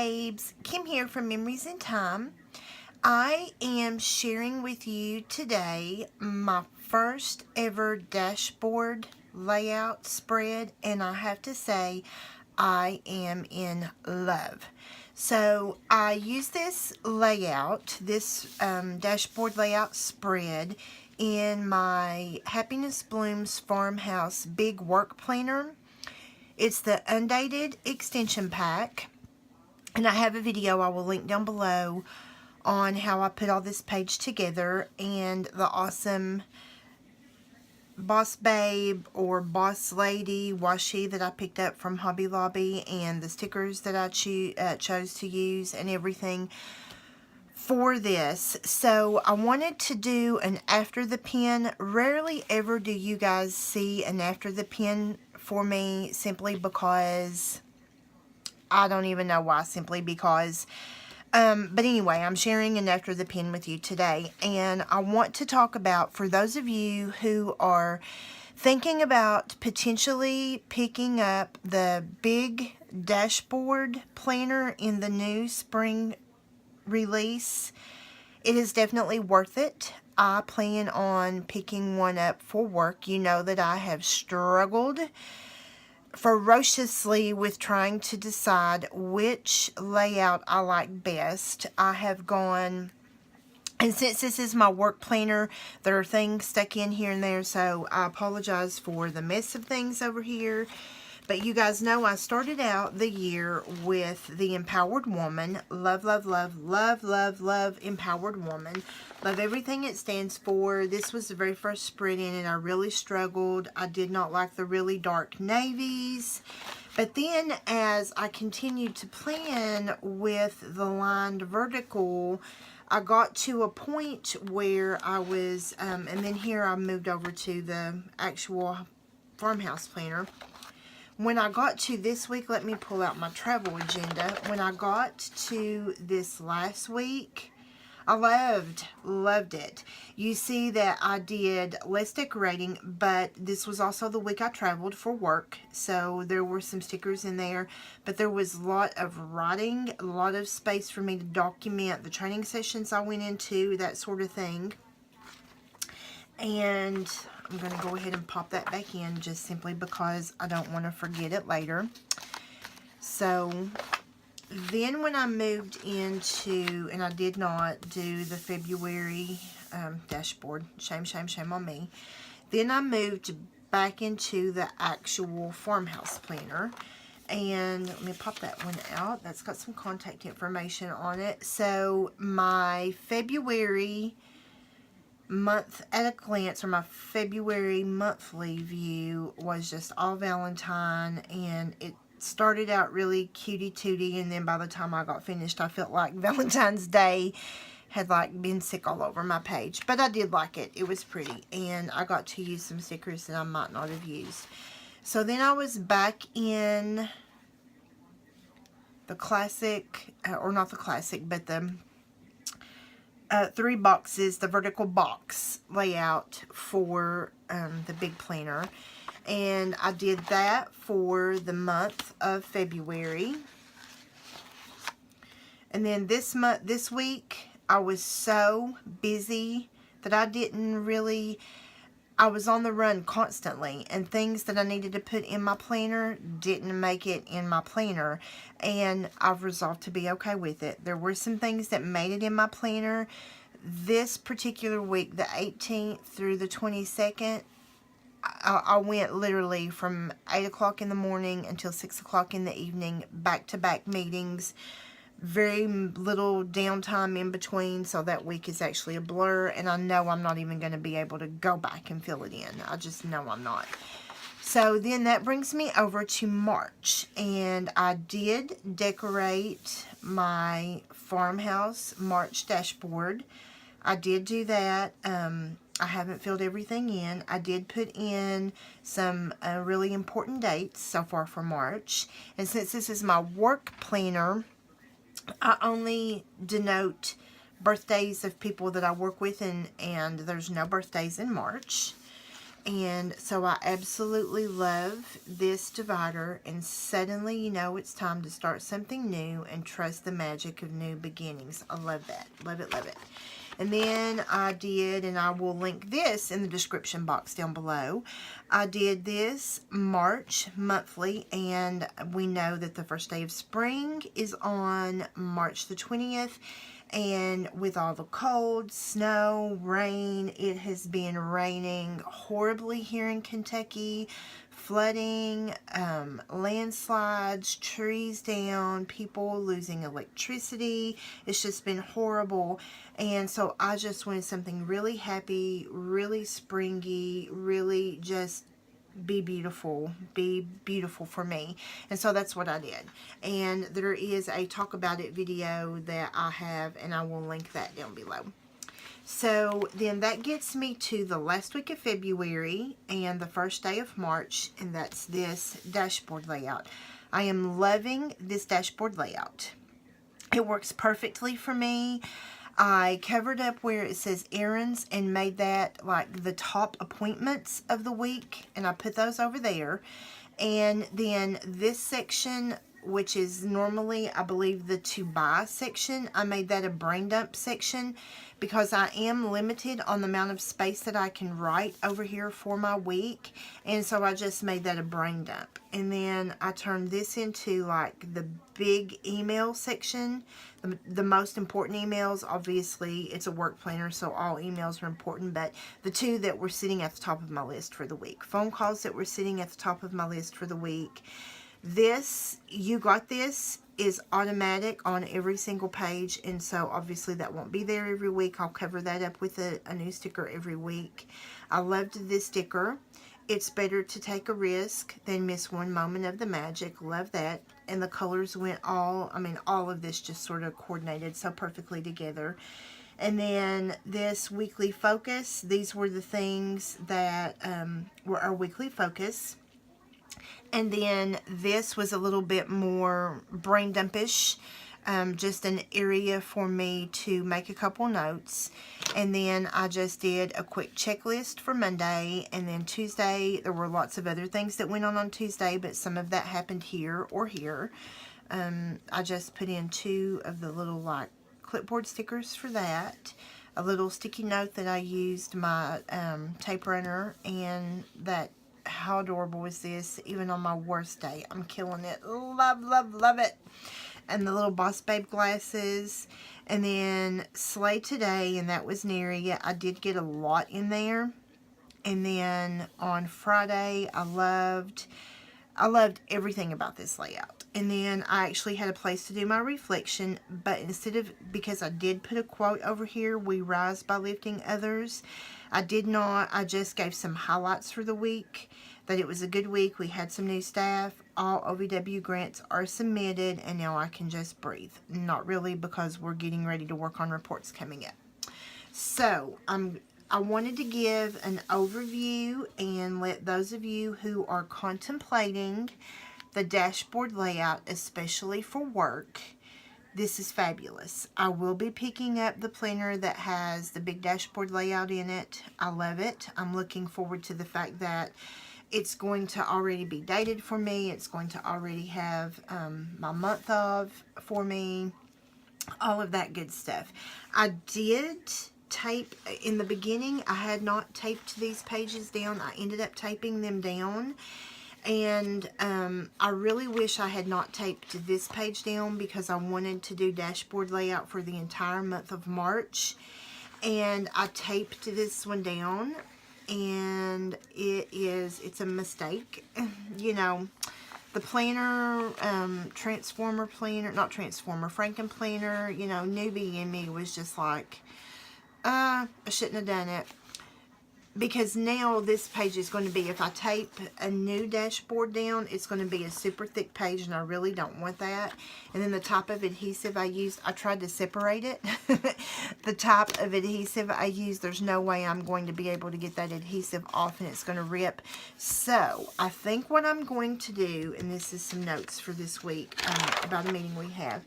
babes, Kim here from Memories in Time. I am sharing with you today my first ever dashboard layout spread, and I have to say I am in love. So I use this layout, this dashboard layout spread in my Happiness Blooms Farmhouse Big Work Planner. It's the undated extension pack, and I have a video I will link down below on how I put all this page together, and the awesome Boss Babe or Boss Lady washi that I picked up from Hobby Lobby, and the stickers that I chose to use and everything for this. So I wanted to do an after the pen. Rarely ever do you guys see an after the pen for me, simply because I don't even know why, simply because but anyway, I'm sharing an after the pen with you today, and I want to talk about, for those of you who are thinking about potentially picking up the big dashboard planner in the new spring release, it is definitely worth it. I plan on picking one up for work. You know that I have struggled ferociously with trying to decide which layout I like best. I have gone, and since this is my work planner, there are things stuck in here and there, so I apologize for the mess of things over here. But you guys know I started out the year with the Empowered Woman. Love, love, love, love, love, love Empowered Woman. Love everything it stands for. This was the very first spread in it. I really struggled. I did not like the really dark navies. But then as I continued to plan with the lined vertical, I got to a point where I was, and then here I moved over to the actual farmhouse planner. When I got to this week, let me pull out my travel agenda. When I got to this last week, I loved it. You see that I did less decorating, but this was also the week I traveled for work, so there were some stickers in there, but there was a lot of writing, a lot of space for me to document the training sessions I went into, that sort of thing. And I'm going to go ahead and pop that back in, just simply because I don't want to forget it later. So then when I moved into, and I did not do the February dashboard, shame, shame, shame on me. Then I moved back into the actual farmhouse planner. And let me pop that one out. That's got some contact information on it. So my February month at a glance, or my February monthly view, was just all Valentine, and it started out really cutie tootie, and then by the time I got finished I felt like Valentine's Day had like been sick all over my page. But I did like it. It was pretty, and I got to use some stickers that I might not have used. So then I was back in the classic, or not the classic, but the 3 boxes, the vertical box layout for the big planner. And I did that for the month of February. And then this week, I was so busy that I was on the run constantly, and things that I needed to put in my planner didn't make it in my planner, and I've resolved to be okay with it. There were some things that made it in my planner. This particular week, the 18th through the 22nd, I went literally from 8 o'clock in the morning until 6 o'clock in the evening, back-to-back meetings. Very little downtime in between, so that week is actually a blur, and I know I'm not even going to be able to go back and fill it in. I just know I'm not. So then that brings me over to March, and I did decorate my farmhouse March dashboard. I did do that. I haven't filled everything in. I did put in some really important dates so far for March, and since this is my work planner, I only denote birthdays of people that I work with, and there's no birthdays in March. And so I absolutely love this divider, and suddenly you know it's time to start something new and trust the magic of new beginnings. I love that. Love it, love it. And then I did, and I will link this in the description box down below, I did this March monthly, and we know that the first day of spring is on March the 20th. And with all the cold, snow, rain, it has been raining horribly here in Kentucky, flooding, landslides, trees down, people losing electricity. It's just been horrible. And so I just wanted something really happy, really springy, really just be beautiful for me. And so that's what I did. And there is a talk about it video that I have, and I will link that down below. So then that gets me to the last week of February and the first day of March, and that's this dashboard layout. I am loving this dashboard layout. It works perfectly for me. I covered up where it says errands and made that like the top appointments of the week, and I put those over there. And then this section, which is normally I believe the to buy section, I made that a brain dump section because I am limited on the amount of space that I can write over here for my week, and so I just made that a brain dump. And then I turned this into like the big email section, the most important emails. Obviously it's a work planner, so all emails are important, but the two that were sitting at the top of my list for the week, phone calls that were sitting at the top of my list for the week. This, you got this, is automatic on every single page, and so obviously that won't be there every week. I'll cover that up with a new sticker every week. I loved this sticker. It's better to take a risk than miss one moment of the magic. Love that. And the colors went all of this just sort of coordinated so perfectly together. And then this weekly focus, these were the things that were our weekly focus. And then this was a little bit more brain dumpish, just an area for me to make a couple notes. And then I just did a quick checklist for Monday, and then Tuesday there were lots of other things that went on Tuesday, but some of that happened here or here. I just put in 2 of the little like clipboard stickers for that, a little sticky note that I used my tape runner, and that, how adorable is this? Even on my worst day, I'm killing it. Love, love, love it. And the little Boss Babe glasses. And then Slay Today, and that was Neri. I did get a lot in there. And then on Friday, I loved everything about this layout. And then I actually had a place to do my reflection, but instead of, because I did put a quote over here, we rise by lifting others, I did not. I just gave some highlights for the week, that it was a good week. We had some new staff. All OVW grants are submitted, and now I can just breathe. Not really, because we're getting ready to work on reports coming up. So I wanted to give an overview and let those of you who are contemplating the dashboard layout, especially for work, this is fabulous. I will be picking up the planner that has the big dashboard layout in it. I love it. I'm looking forward to the fact that it's going to already be dated for me. It's going to already have my month of for me, all of that good stuff. I did tape in the beginning. I had not taped these pages down. I ended up taping them down, and I really wish I had not taped this page down, because I wanted to do dashboard layout for the entire month of March, and I taped this one down, and it's a mistake. You know, the planner, Transformer planner, not Transformer, Franken planner, you know, newbie in me was just like, I shouldn't have done it. Because now this page is going to be, if I tape a new dashboard down, it's going to be a super thick page, and I really don't want that. And then the type of adhesive I used, I tried to separate it. The type of adhesive I used, there's no way I'm going to be able to get that adhesive off, and it's going to rip. So I think what I'm going to do, and this is some notes for this week about a meeting we have.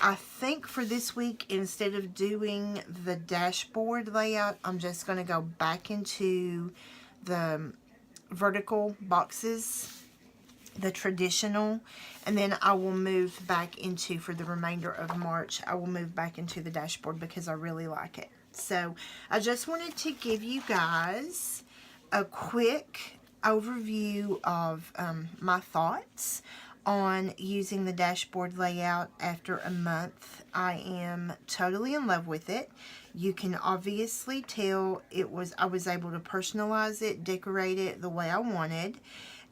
I think for this week, instead of doing the dashboard layout, I'm just going to go back into the vertical boxes, the traditional, and then I will move back into, for the remainder of March, I will move back into the dashboard because I really like it. So I just wanted to give you guys a quick overview of my thoughts on using the dashboard layout after a month. I am totally in love with it. You can obviously tell I was able to personalize it, decorate it the way I wanted,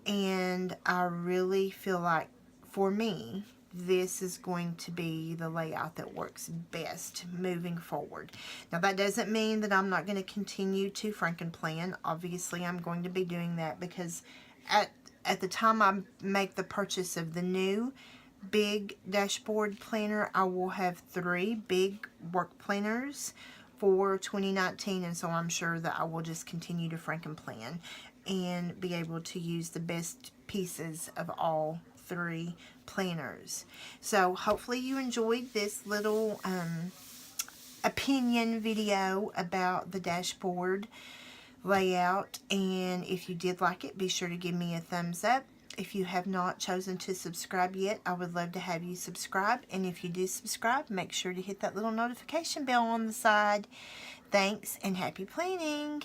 and I really feel like, for me, this is going to be the layout that works best moving forward. Now, that doesn't mean that I'm not going to continue to Frankenplan. Obviously, I'm going to be doing that because at the time I make the purchase of the new big dashboard planner, I will have 3 big work planners for 2019, and so I'm sure that I will just continue to Frankenplan and be able to use the best pieces of all 3 planners. So hopefully you enjoyed this little opinion video about the dashboard layout, and if you did like it, be sure to give me a thumbs up. If you have not chosen to subscribe yet, I would love to have you subscribe, and if you do subscribe, make sure to hit that little notification bell on the side. Thanks, and happy planning!